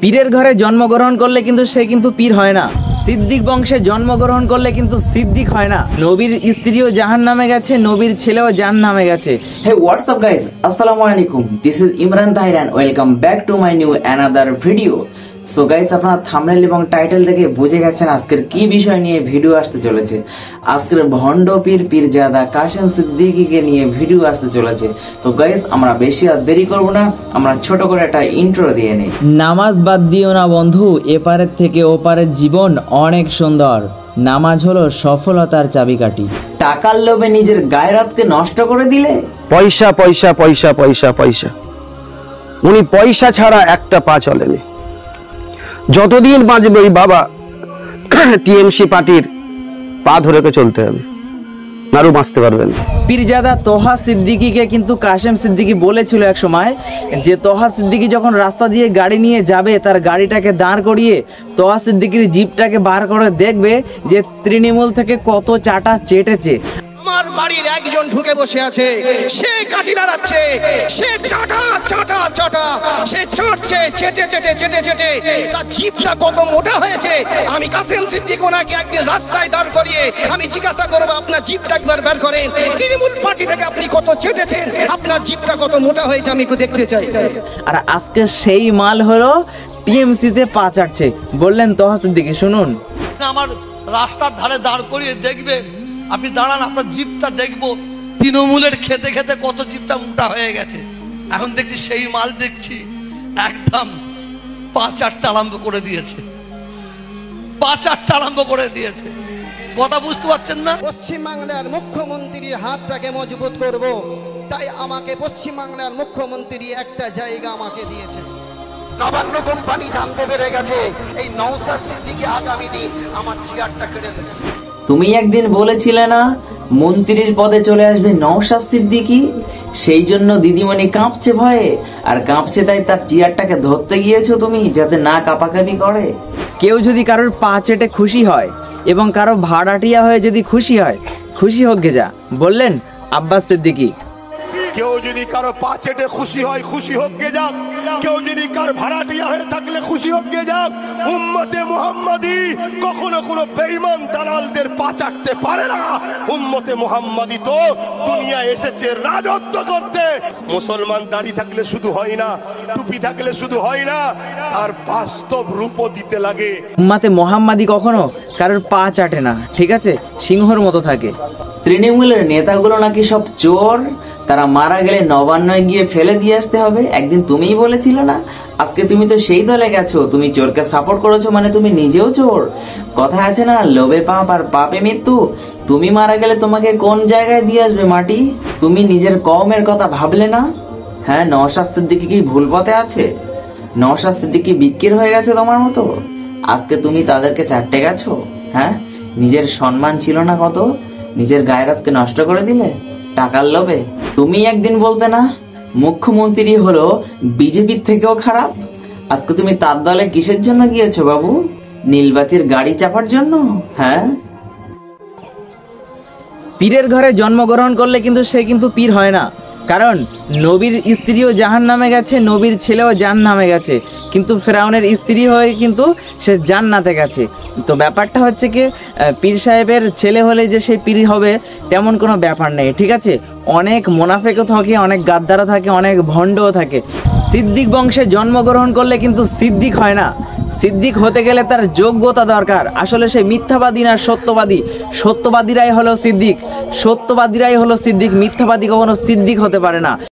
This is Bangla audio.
পীরের ঘরে জন্মগ্রহণ করলে কিন্তু সে কিন্তু পীর হয় না। সিদ্দিক বংশে জন্মগ্রহণ করলে কিন্তু সিদ্দিক হয় না। নবীর স্ত্রীও জাহান্নামে গেছে, নবীর ছেলেও জাহান্নামে গেছে। হে হোয়াটসঅ্যাপ গাইস, আসসালামু আলাইকুম, this is Imran Tahir and welcome back to my new another video. So guys, আপনারা থাম্বনেল এবং টাইটেল দেখে বুঝে গেছেন আজকের কি বিষয় নিয়ে ভিডিও আসতে চলেছে। আজকের ভণ্ড পীর পীরজাদা কাশেম সিদ্দিকীকে নিয়ে ভিডিও আসতে চলেছে। তো গাইস, আমরা বেশি আর দেরি করব না, আমরা ছোট করে একটা ইন্ট্রো দিয়ে নেই। নামাজ বাদ দিও না বন্ধু, এপারের থেকে ওপারের জীবন অনেক সুন্দর। নামাজ হলো সফলতার চাবিকাঠি। টাকার লোভে নিজের গায়রতকে নষ্ট করে দিলে। পয়সা পয়সা পয়সা পয়সা পয়সা, উনি পয়সা ছাড়া একটা পা চলেনি। যতদিন বাঁচবে ওই বাবা টিএমসি পার্টির পা ধরে চলতে হবে, আরো বাঁচতে পারবেন। পীরজাদা তোহা সিদ্দিকীকে কিন্তু কাশেম সিদ্দিকী বলেছিল এক সময় যে তোহা সিদ্দিকী যখন রাস্তা দিয়ে গাড়ি নিয়ে যাবে, তার গাড়িটাকে দাঁড় করিয়ে তোহা সিদ্দিকীর জিপটাকে বার করে দেখবে যে তৃণমূল থেকে কত চাটা চেটেছে। আমার বাড়ির একজন ঢুকে বসে আছে, সে কাঠি নাড়াচ্ছে, সে চাটা চাটা চাটা, সে চাটছে, চেটে চেটে চেটে চেটে তার জিভটা কত মোটা হয়েছে। আমি কাশেম সিদ্দিক ওনাকে একদিন রাস্তায় দাঁড় করিয়ে আমি জিজ্ঞাসা করবো, আপনার জিভটা একবার বের করেন, তৃণমূল পার্টি থেকে আপনি কত চেটেছেন, আপনার জিভটা কত মোটা হয়েছে, আমি একটু দেখতে চাই। আর আজকে সেই মাল হলো টিএমসিতে পা চাটছে। বললেন তোহা সিদ্দিকী, শুনুন। আমার রাস্তার ধারে দাঁড় করিয়ে দেখবে, আপনি দাঁড়ান, আপনার জিপটা দেখবো তৃণমূলের খেতে খেতে কত জিপটা মোটা হয়ে গেছে। এখন দেখছি সেই মাল দেখছি একদম পা চাটতে আরম্ভ করে দিয়েছে, পা চাটতে আরম্ভ করে দিয়েছে। কথা বুঝতে পারছেন না? পশ্চিমবাংলার মুখ্যমন্ত্রীর হাতটাকে মজবুত করব, তাই আমাকে পশ্চিমবাংলার মুখ্যমন্ত্রী একটা জায়গা আমাকে দিয়েছে। নবান্ন কোম্পানি জানতে পেরে গেছে এই নওশাদ সিদ্দিকী আগামী দিন আমার চেয়ারটা কেড়ে নেবে। তুমি একদিন বলেছিলে না মন্ত্রীর পদে চলে আসবে নওশাদ সিদ্দিকী, সেই জন্য দিদিমণি কাঁপছে ভয়ে, আর কাঁপছে তাই তার চেয়ারটাকে ধরতে গিয়েছো তুমি, যাতে না কাঁপাকাঁপি করে। কেউ যদি কারোর পা চেটে খুশি হয় এবং কারো ভাড়াটিয়া হয়ে যদি খুশি হয়, খুশি হোক গে যা, বললেন আব্বাস সিদ্দিকী। কেউ যদি কারো পা চেটে খুশি হয়, খুশি হোক গে যাক। কেউ যদি কার ভাড়াটিয়া হয়ে থাকলে খুশি হোক গে যাক। উম্মতে মুহাম্মাদি কখনো কোনো বেঈমান দালালদের পা চাটতে পারে না। উম্মতে মুহাম্মাদি তো দুনিয়া এসেছে রাজত্ব করতে। মুসলমান দাড়ি থাকলে শুধু হয় না, টুপি থাকলে শুধু হয় না, আর বাস্তব রূপও দিতে লাগে। উম্মতে মুহাম্মাদি কখনো কারোর পা চাটে না, ঠিক আছে, সিংহর মতো থাকে। তৃণমূলের নেতাগুলো নাকি সব চোর, তারা মারা গেলে নবান্নয় গিয়ে ফেলে দিয়ে আসতে হবে। একদিন তুমিই বলেছিলে না, আজকে তুমি তো সেই দলে গেছো, তুমি চোরকে সাপোর্ট করেছো, মানে তুমি নিজেও চোর। কথা আছে না, লোভে পাপ আর পাপে মৃত্যু। তুমি মারা গেলে তোমাকে কোন জায়গায় দিয়ে আসবে মাটি? তুমি নিজের কওমের কথা ভাবলে না? হ্যাঁ, নওশাদ সিদ্দিকী কি ভুল পথে আছে? নওশাদ সিদ্দিকী বিক্রি হয়ে গেছে তোমার মতো? আজকে তুমি তাদেরকে চাটতে গেছো? হ্যাঁ, নিজের সম্মান ছিল না কত, নিজের গায়রতকে নষ্ট করে দিলে টাকার লোভে। তুমি একদিন বলতে না মুখ্যমন্ত্রী হলো বিজেপির থেকেও খারাপ। আজকে তুমি তার দলে কিসের জন্য গিয়েছো বাবু? নীলবাতির গাড়ি চাপার জন্য? হ্যাঁ, পীরের ঘরে জন্মগ্রহণ করলে কিন্তু সে কিন্তু পীর হয় না। কারণ নবীর স্ত্রীও জাহান্নামে গেছে, নবীর ছেলেও জাহান্নামে গেছে, কিন্তু ফেরাউনের স্ত্রী হয়ে কিন্তু সে জান্নাতে গেছে। তো ব্যাপারটা হচ্ছে কি, পীর সাহেবের ছেলে হলে যে সে পীর হবে তেমন কোনো ব্যাপার নেই, ঠিক আছে। অনেক মোনাফেকও থাকে, অনেক গাদ্দারও থাকে, অনেক ভণ্ডও থাকে। সিদ্দিক বংশে জন্মগ্রহণ করলে কিন্তু সিদ্দিক হয় না। সিদ্দিক হতে গেলে তার যোগ্যতা দরকার। আসলে সে মিথ্যাবাদী না সত্যবাদী, সত্যবাদীরাই হলো সিদ্দিক, সত্যবাদীরাই হলো সিদ্দিক, মিথ্যাবাদী কখনো সিদ্দিক হতে পারে না।